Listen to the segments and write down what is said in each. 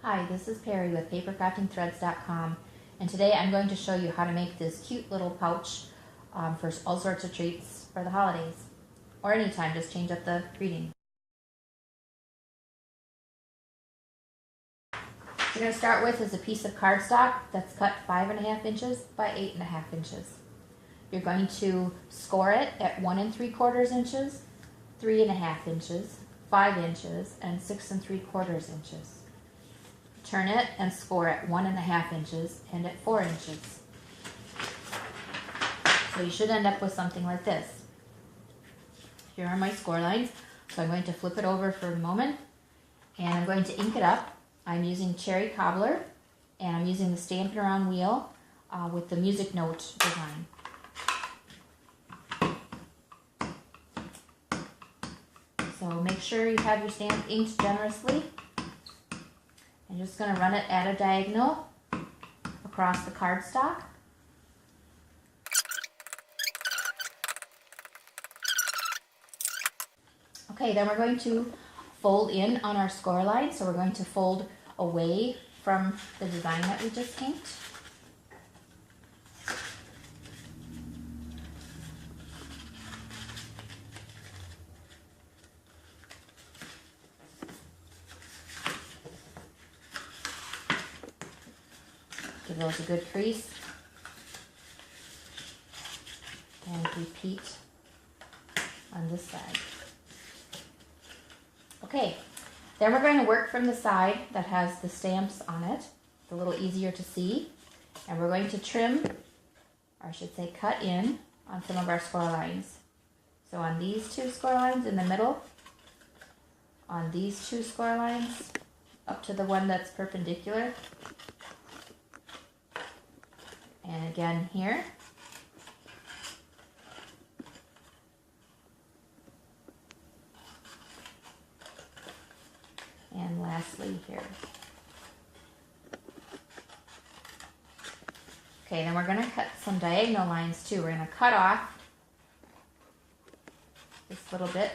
Hi, this is Perry with papercraftingthreads.com, and today I'm going to show you how to make this cute little pouch for all sorts of treats for the holidays, or anytime. Just change up the greeting. What you're going to start with is a piece of cardstock that's cut 5.5 inches by 8.5 inches. You're going to score it at 1 3/4 inches, 3.5 inches, 5 inches, and 6 3/4 inches. Turn it and score at 1.5 inches and at 4 inches. So you should end up with something like this. Here are my score lines. So I'm going to flip it over for a moment and I'm going to ink it up. I'm using cherry cobbler and I'm using the Stampin' Around wheel with the music note design. So make sure you have your stamp inked generously. I'm just going to run it at a diagonal across the cardstock. Okay, then we're going to fold in on our score line. So we're going to fold away from the design that we just inked. Give those a good crease and repeat on this side. Okay, then we're going to work from the side that has the stamps on it. It's a little easier to see. And we're going to trim, or I should say cut in, on some of our score lines. So on these two score lines in the middle, on these two score lines, up to the one that's perpendicular, and again here. And lastly here. Okay, then we're going to cut some diagonal lines too. We're going to cut off this little bit.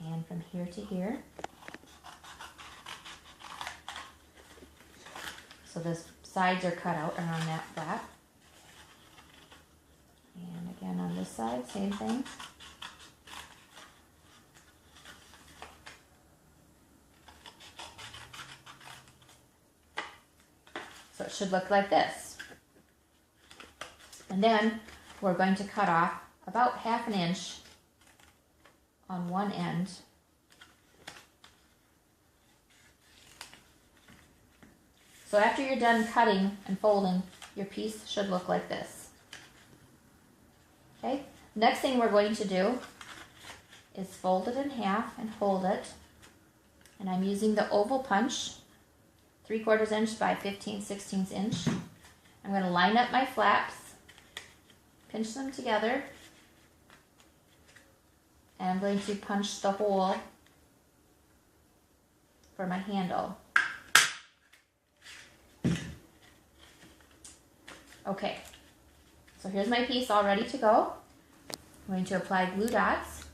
And from here to here. So the sides are cut out around that flap. And again on this side, same thing. So it should look like this. And then we're going to cut off about 1/2 inch on one end. So after you're done cutting and folding, your piece should look like this. Okay, next thing we're going to do is fold it in half and hold it. And I'm using the oval punch, 3/4 inch by 15/16 inch. I'm going to line up my flaps, pinch them together, and I'm going to punch the hole for my handle. Okay, so here's my piece all ready to go. I'm going to apply glue dots.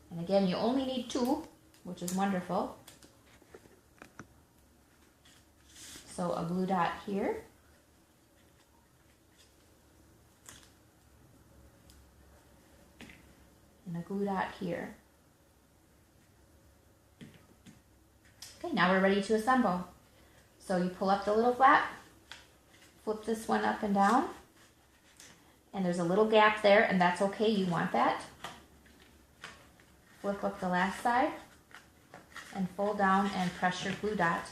And again, you only need 2, which is wonderful. So a glue dot here. And a glue dot here. Okay, now we're ready to assemble. So you pull up the little flap. Flip this one up and down, and there's a little gap there, and that's okay, you want that. Flip up the last side, and fold down and press your glue dot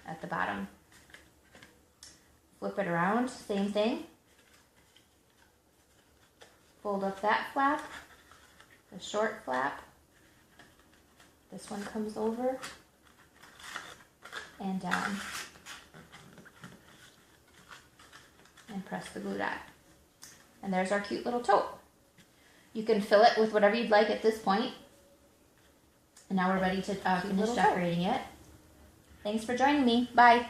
at the bottom. Flip it around, same thing. Fold up that flap, the short flap. This one comes over and down. And press the glue dot. And there's our cute little tote. You can fill it with whatever you'd like at this point. And now we're ready to finish decorating it. Thanks for joining me. Bye.